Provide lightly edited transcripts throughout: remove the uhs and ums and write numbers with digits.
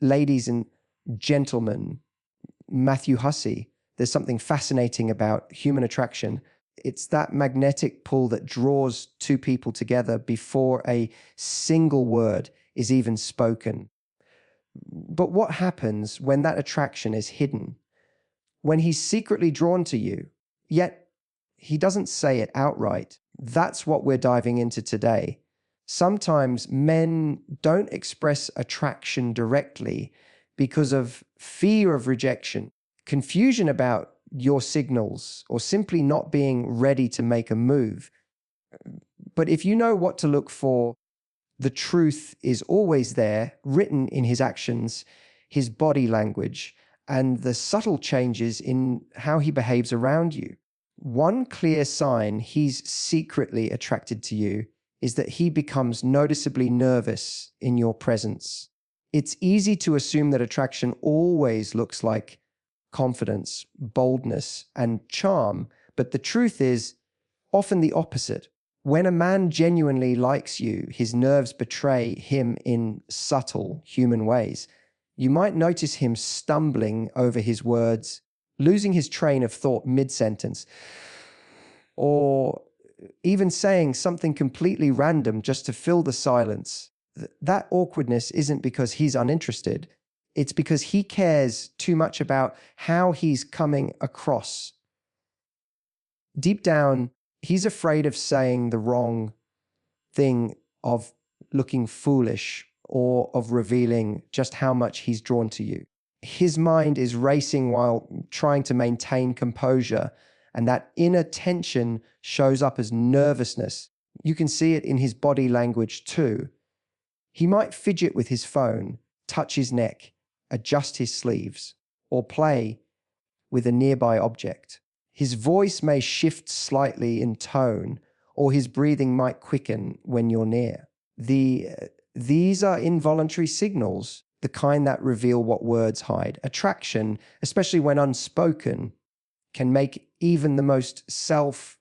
Ladies and gentlemen, Matthew Hussey, there's something fascinating about human attraction. It's that magnetic pull that draws two people together before a single word is even spoken. But what happens when that attraction is hidden? When he's secretly drawn to you, yet he doesn't say it outright. That's what we're diving into today. Sometimes men don't express attraction directly because of fear of rejection, confusion about your signals, or simply not being ready to make a move. But if you know what to look for, the truth is always there, written in his actions, his body language, and the subtle changes in how he behaves around you. One clear sign he's secretly attracted to you is that he becomes noticeably nervous in your presence. It's easy to assume that attraction always looks like confidence, boldness, and charm, but the truth is often the opposite. When a man genuinely likes you, his nerves betray him in subtle human ways. You might notice him stumbling over his words, losing his train of thought mid-sentence, or even saying something completely random just to fill the silence. That awkwardness isn't because he's uninterested. It's because he cares too much about how he's coming across. Deep down, he's afraid of saying the wrong thing, of looking foolish, or of revealing just how much he's drawn to you. His mind is racing while trying to maintain composure, and that inner tension shows up as nervousness. You can see it in his body language too. He might fidget with his phone, touch his neck, adjust his sleeves, or play with a nearby object. His voice may shift slightly in tone, or his breathing might quicken when you're near. These are involuntary signals, the kind that reveal what words hide. Attraction, especially when unspoken, can make even the most self-assured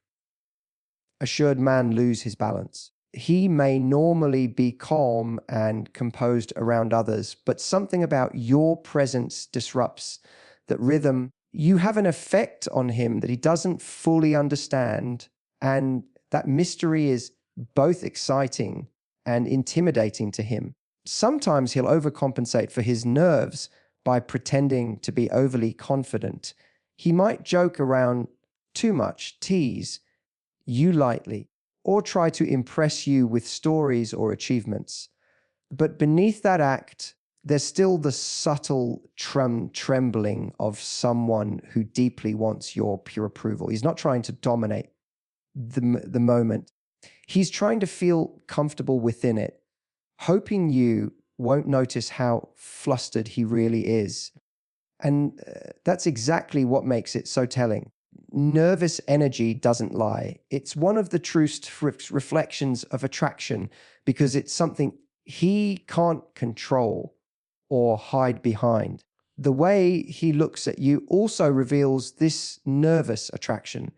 man lose his balance. He may normally be calm and composed around others, but something about your presence disrupts that rhythm. You have an effect on him that he doesn't fully understand, and that mystery is both exciting and intimidating to him. Sometimes he'll overcompensate for his nerves by pretending to be overly confident. He might joke around too much, tease you lightly, or try to impress you with stories or achievements. But beneath that act, there's still the subtle trembling of someone who deeply wants your pure approval. He's not trying to dominate the moment. He's trying to feel comfortable within it, hoping you won't notice how flustered he really is. And that's exactly what makes it so telling. Nervous energy doesn't lie. It's one of the truest reflections of attraction, because it's something he can't control or hide behind. The way he looks at you also reveals this nervous attraction.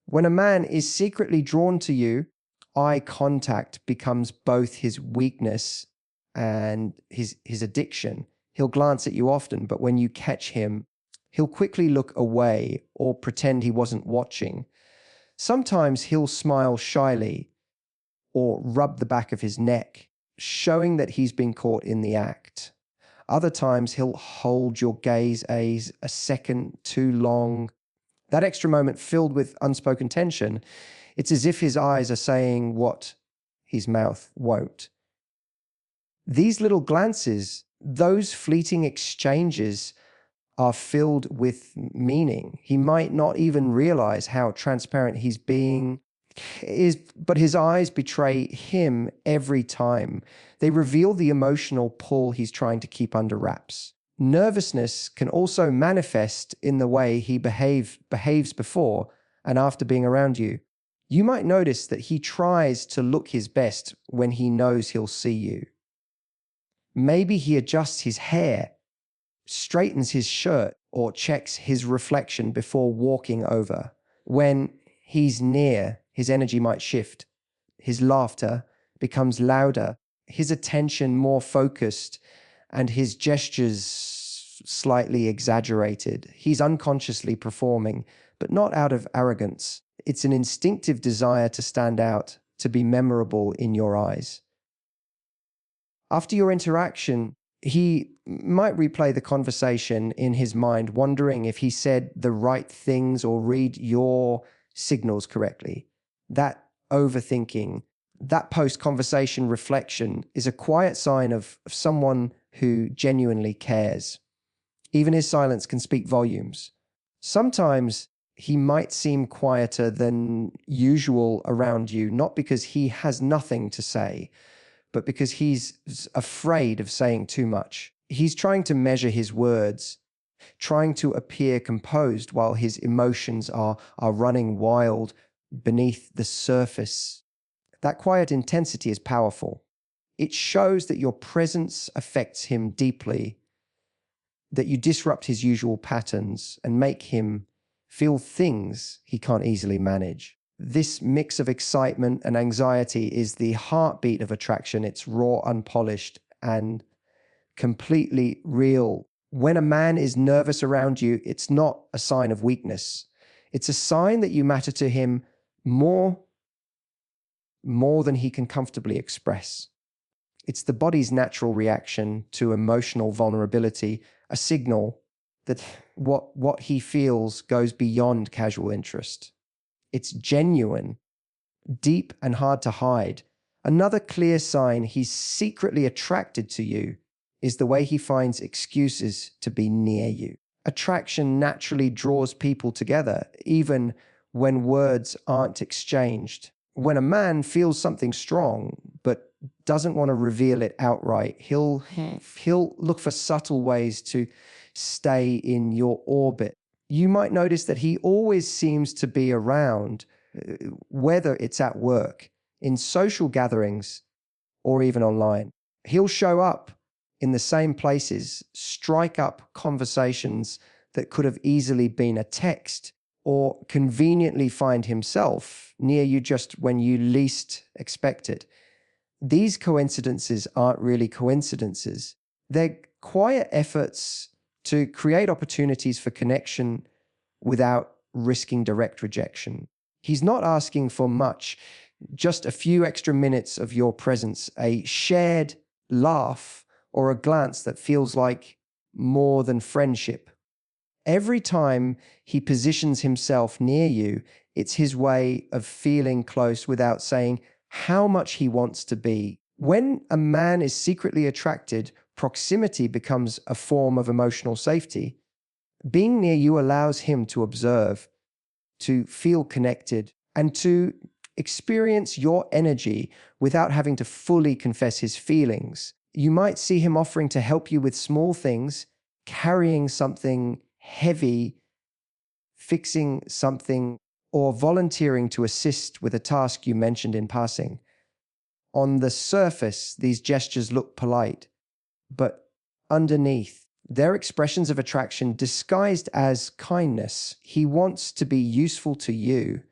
When a man is secretly drawn to you, eye contact becomes both his weakness and his addiction. He'll glance at you often, but when you catch him, he'll quickly look away or pretend he wasn't watching. Sometimes he'll smile shyly or rub the back of his neck, showing that he's been caught in the act. Other times he'll hold your gaze a second too long. That extra moment filled with unspoken tension, it's as if his eyes are saying what his mouth won't. These little glances, those fleeting exchanges, are filled with meaning. He might not even realize how transparent he's being, but his eyes betray him every time. They reveal the emotional pull he's trying to keep under wraps. Nervousness can also manifest in the way he behaves before and after being around you. You might notice that he tries to look his best when he knows he'll see you. Maybe he adjusts his hair, straightens his shirt, or checks his reflection before walking over. When he's near, his energy might shift. His laughter becomes louder, his attention more focused, and his gestures slightly exaggerated. He's unconsciously performing, but not out of arrogance. It's an instinctive desire to stand out, to be memorable in your eyes. After your interaction, he might replay the conversation in his mind, wondering if he said the right things or read your signals correctly. That overthinking, that post-conversation reflection is a quiet sign of someone who genuinely cares. Even his silence can speak volumes. Sometimes he might seem quieter than usual around you, not because he has nothing to say, but because he's afraid of saying too much. He's trying to measure his words, trying to appear composed while his emotions are running wild beneath the surface. That quiet intensity is powerful. It shows that your presence affects him deeply, that you disrupt his usual patterns and make him feel things he can't easily manage. This mix of excitement and anxiety is the heartbeat of attraction. It's raw, unpolished, and completely real. When a man is nervous around you, it's not a sign of weakness. It's a sign that you matter to him more than he can comfortably express. It's the body's natural reaction to emotional vulnerability, a signal that what he feels goes beyond casual interest. It's genuine, deep, and hard to hide. Another clear sign he's secretly attracted to you is the way he finds excuses to be near you. Attraction naturally draws people together, even when words aren't exchanged. When a man feels something strong but doesn't want to reveal it outright, he'll look for subtle ways to stay in your orbit. You might notice that he always seems to be around, whether it's at work, in social gatherings, or even online. He'll show up in the same places, strike up conversations that could have easily been a text, or conveniently find himself near you just when you least expect it. These coincidences aren't really coincidences. They're quiet efforts to create opportunities for connection without risking direct rejection. He's not asking for much, just a few extra minutes of your presence, a shared laugh, or a glance that feels like more than friendship. Every time he positions himself near you, it's his way of feeling close without saying how much he wants to be. When a man is secretly attracted, proximity becomes a form of emotional safety. Being near you allows him to observe, to feel connected, and to experience your energy without having to fully confess his feelings. You might see him offering to help you with small things, carrying something heavy, fixing something, or volunteering to assist with a task you mentioned in passing. On the surface, these gestures look polite, but underneath, they're expressions of attraction disguised as kindness. He wants to be useful to you,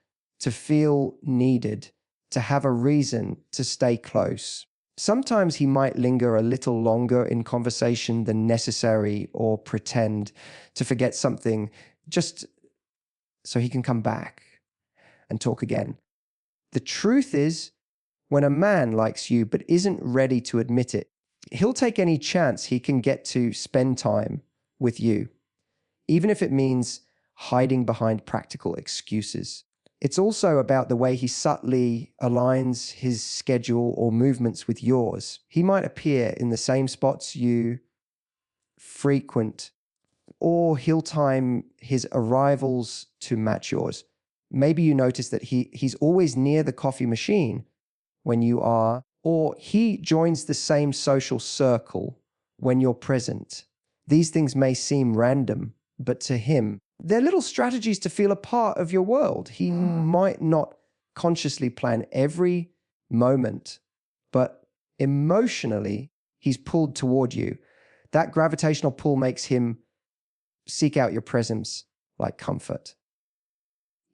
to feel needed, to have a reason to stay close. Sometimes he might linger a little longer in conversation than necessary, or pretend to forget something just so he can come back and talk again. The truth is, when a man likes you but isn't ready to admit it, he'll take any chance he can get to spend time with you, even if it means hiding behind practical excuses. It's also about the way he subtly aligns his schedule or movements with yours. He might appear in the same spots you frequent, or he'll time his arrivals to match yours. Maybe you notice that he's always near the coffee machine when you are, or he joins the same social circle when you're present. These things may seem random, but to him, they're little strategies to feel a part of your world. He might not consciously plan every moment, but emotionally, he's pulled toward you. That gravitational pull makes him seek out your presence like comfort.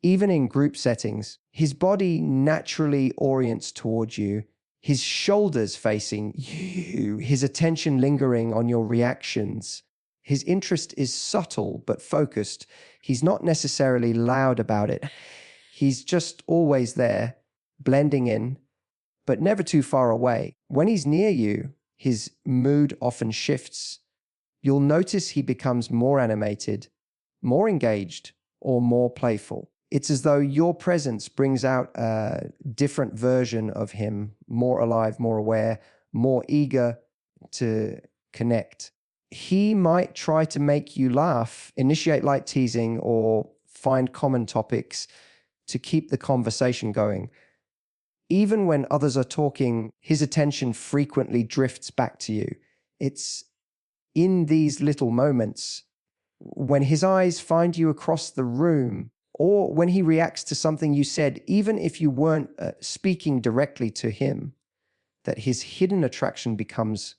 Even in group settings, his body naturally orients towards you. his shoulders facing you, his attention lingering on your reactions. His interest is subtle but focused. He's not necessarily loud about it. He's just always there, blending in, but never too far away. When he's near you, his mood often shifts. You'll notice he becomes more animated, more engaged, or more playful. It's as though your presence brings out a different version of him, more alive, more aware, more eager to connect. He might try to make you laugh, initiate light teasing, or find common topics to keep the conversation going. Even when others are talking, his attention frequently drifts back to you. It's in these little moments, when his eyes find you across the room, or when he reacts to something you said, even if you weren't speaking directly to him, that his hidden attraction becomes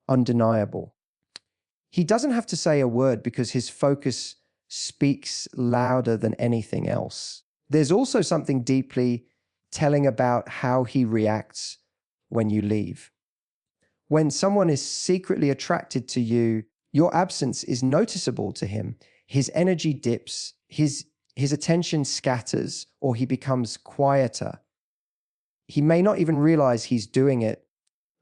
undeniable. He doesn't have to say a word because his focus speaks louder than anything else. There's also something deeply telling about how he reacts when you leave. When someone is secretly attracted to you, your absence is noticeable to him. His energy dips, his attention scatters, or he becomes quieter. He may not even realize he's doing it,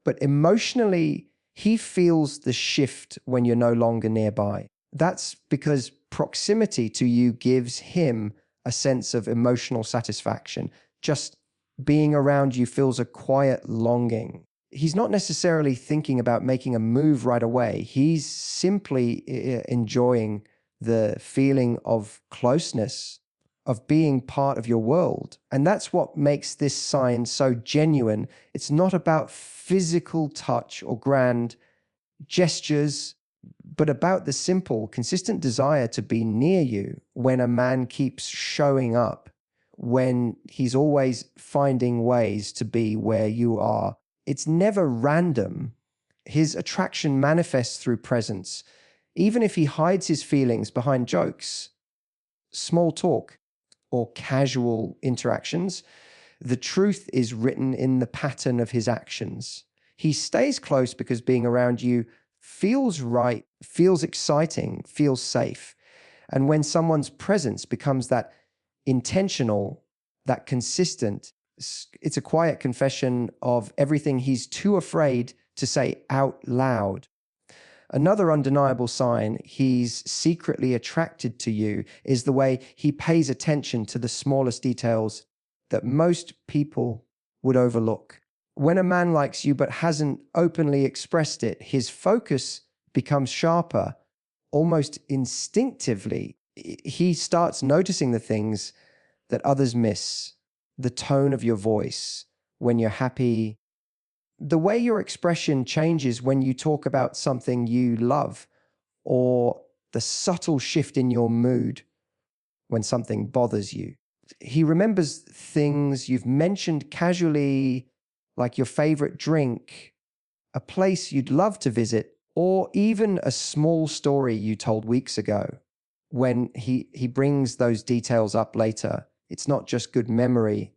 but emotionally, he feels the shift when you're no longer nearby. That's because proximity to you gives him a sense of emotional satisfaction. Just being around you feels a quiet longing. He's not necessarily thinking about making a move right away. He's simply enjoying the feeling of closeness, of being part of your world. And that's what makes this sign so genuine. It's not about physical touch or grand gestures, but about the simple, consistent desire to be near you. When a man keeps showing up, when he's always finding ways to be where you are, it's never random. His attraction manifests through presence. Even if he hides his feelings behind jokes, small talk, or casual interactions, the truth is written in the pattern of his actions. He stays close because being around you feels right, feels exciting, feels safe. And when someone's presence becomes that intentional, that consistent, it's a quiet confession of everything he's too afraid to say out loud. Another undeniable sign he's secretly attracted to you is the way he pays attention to the smallest details that most people would overlook. When a man likes you but hasn't openly expressed it, his focus becomes sharper, almost instinctively. He starts noticing the things that others miss, the tone of your voice when you're happy, the way your expression changes when you talk about something you love, or the subtle shift in your mood when something bothers you. He remembers things you've mentioned casually, like your favorite drink, a place you'd love to visit, or even a small story you told weeks ago. When he brings those details up later, it's not just good memory,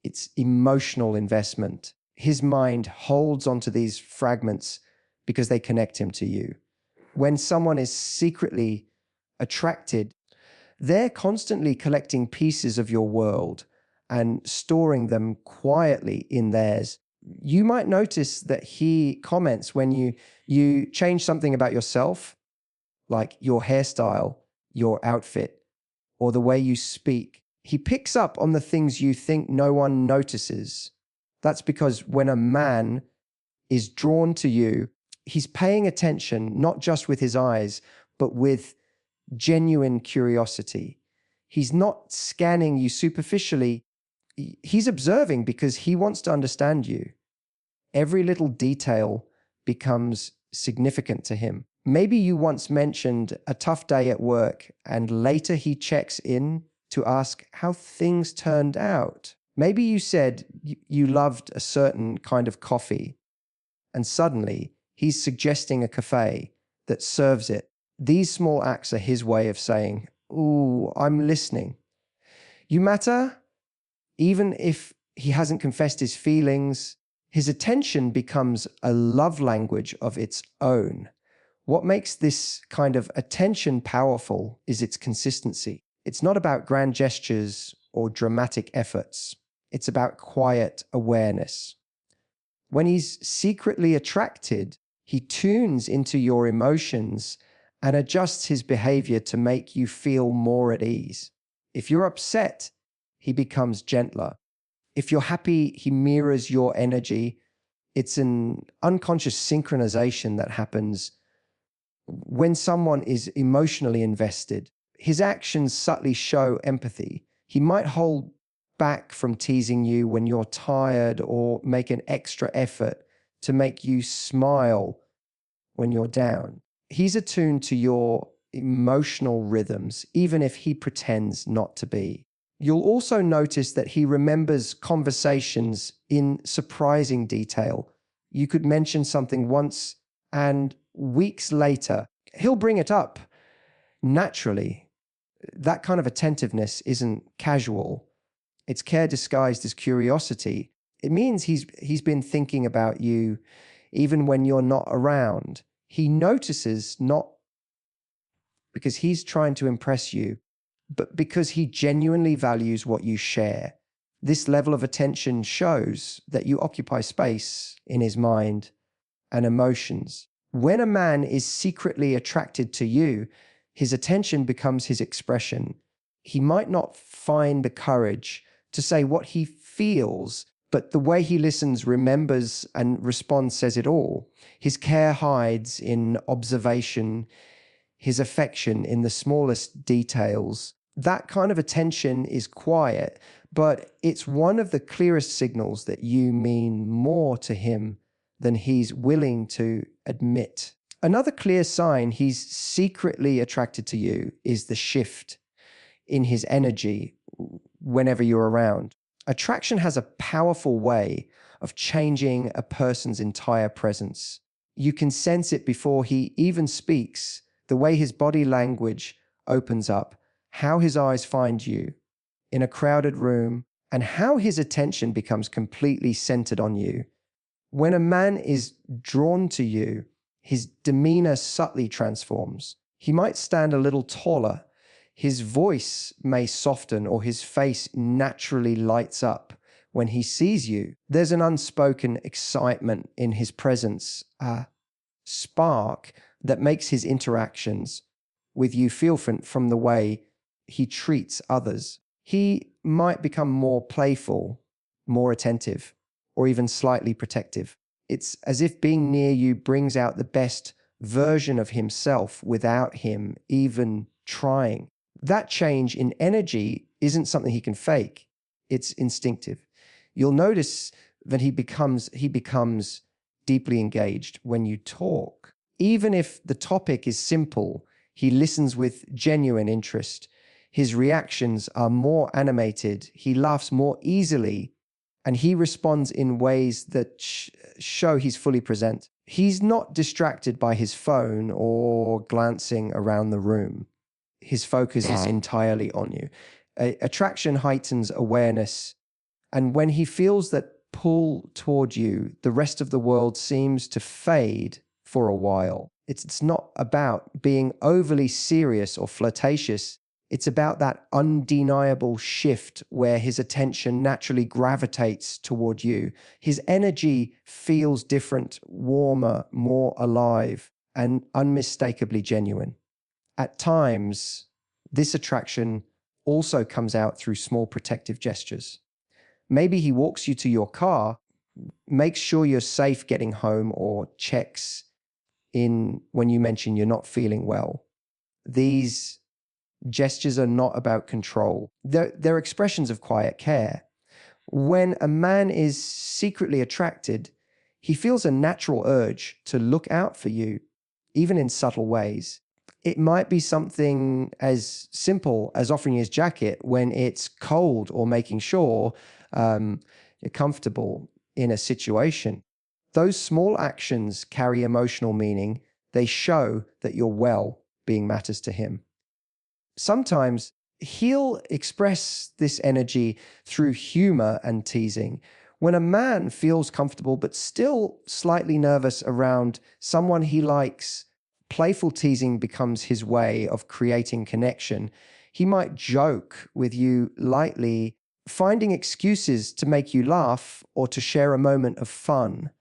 it's emotional investment. His mind holds onto these fragments because they connect him to you. When someone is secretly attracted, they're constantly collecting pieces of your world and storing them quietly in theirs. You might notice that he comments when you change something about yourself, like your hairstyle, your outfit, or the way you speak. He picks up on the things you think no one notices. That's because when a man is drawn to you, he's paying attention, not just with his eyes, but with genuine curiosity. He's not scanning you superficially. He's observing because he wants to understand you. Every little detail becomes significant to him. Maybe you once mentioned a tough day at work, and later he checks in to ask how things turned out. Maybe you said you loved a certain kind of coffee, and suddenly he's suggesting a cafe that serves it. These small acts are his way of saying, "Ooh, I'm listening. You matter," even if He hasn't confessed his feelings. His attention becomes a love language of its own. What makes this kind of attention powerful is its consistency. It's not about grand gestures or dramatic efforts. It's about quiet awareness. When he's secretly attracted, he tunes into your emotions and adjusts his behavior to make you feel more at ease. If you're upset, he becomes gentler. If you're happy, he mirrors your energy. It's an unconscious synchronization that happens when someone is emotionally invested. His actions subtly show empathy. He might hold back from teasing you when you're tired or make an extra effort to make you smile when you're down. He's attuned to your emotional rhythms, even if he pretends not to be. You'll also notice that he remembers conversations in surprising detail. You could mention something once, and weeks later, he'll bring it up naturally. That kind of attentiveness isn't casual. It's care disguised as curiosity. It means he's been thinking about you even when you're not around. He notices not because he's trying to impress you, but because he genuinely values what you share. This level of attention shows that you occupy space in his mind and emotions. When a man is secretly attracted to you, his attention becomes his expression. He might not find the courage to say what he feels, but the way he listens, remembers, and responds says it all. His care hides in observation, his affection in the smallest details. That kind of attention is quiet, but it's one of the clearest signals that you mean more to him than he's willing to admit. Another clear sign he's secretly attracted to you is the shift in his energy whenever you're around. Attraction has a powerful way of changing a person's entire presence. You can sense it before he even speaks, the way his body language opens up, how his eyes find you in a crowded room, and how his attention becomes completely centered on you. When a man is drawn to you, his demeanor subtly transforms. He might stand a little taller. His voice may soften, or his face naturally lights up when he sees you. There's an unspoken excitement in his presence, a spark that makes his interactions with you feel different from the way he treats others. He might become more playful, more attentive, or even slightly protective. It's as if being near you brings out the best version of himself without him even trying. That change in energy isn't something he can fake. It's instinctive. You'll notice that he becomes deeply engaged when you talk. Even if the topic is simple, he listens with genuine interest. His reactions are more animated. He laughs more easily, and he responds in ways that show he's fully present. He's not distracted by his phone or glancing around the room. His focus is entirely on you. Attraction heightens awareness, and when he feels that pull toward you, the rest of the world seems to fade for a while. It's not about being overly serious or flirtatious. It's about that undeniable shift where his attention naturally gravitates toward you. His energy feels different, warmer, more alive, and unmistakably genuine. At times, this attraction also comes out through small protective gestures. Maybe he walks you to your car, makes sure you're safe getting home, or checks in when you mention you're not feeling well. These gestures are not about control. They're expressions of quiet care. When a man is secretly attracted, he feels a natural urge to look out for you, even in subtle ways. It might be something as simple as offering his jacket when it's cold, or making sure you're comfortable in a situation. Those small actions carry emotional meaning. They show that your well-being matters to him. Sometimes He'll express this energy through humor and teasing. When a man feels comfortable but still slightly nervous around someone he likes, playful teasing becomes his way of creating connection. He might joke with you lightly, finding excuses to make you laugh or to share a moment of fun.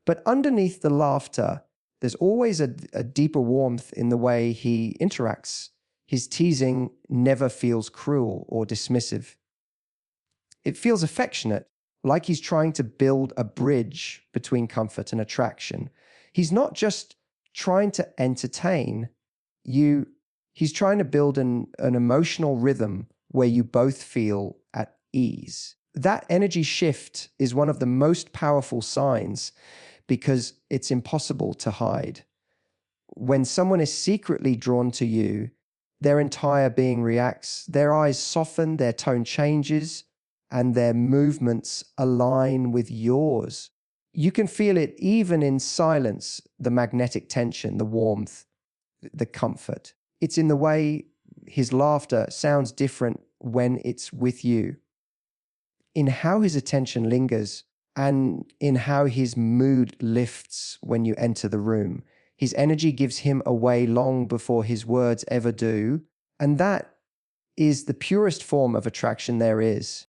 But underneath the laughter, there's always a deeper warmth in the way he interacts. His teasing never feels cruel or dismissive. It feels affectionate, like he's trying to build a bridge between comfort and attraction. He's not just trying to entertain you, he's trying to build an emotional rhythm where you both feel at ease. That energy shift is one of the most powerful signs because it's impossible to hide. When someone is secretly drawn to you, their entire being reacts. Their eyes soften, their tone changes, and their movements align with yours. You can feel it even in silence, the magnetic tension, the warmth, the comfort. It's in the way his laughter sounds different when it's with you, in how his attention lingers, and in how his mood lifts when you enter the room. His energy gives him away long before his words ever do, and that is the purest form of attraction there is.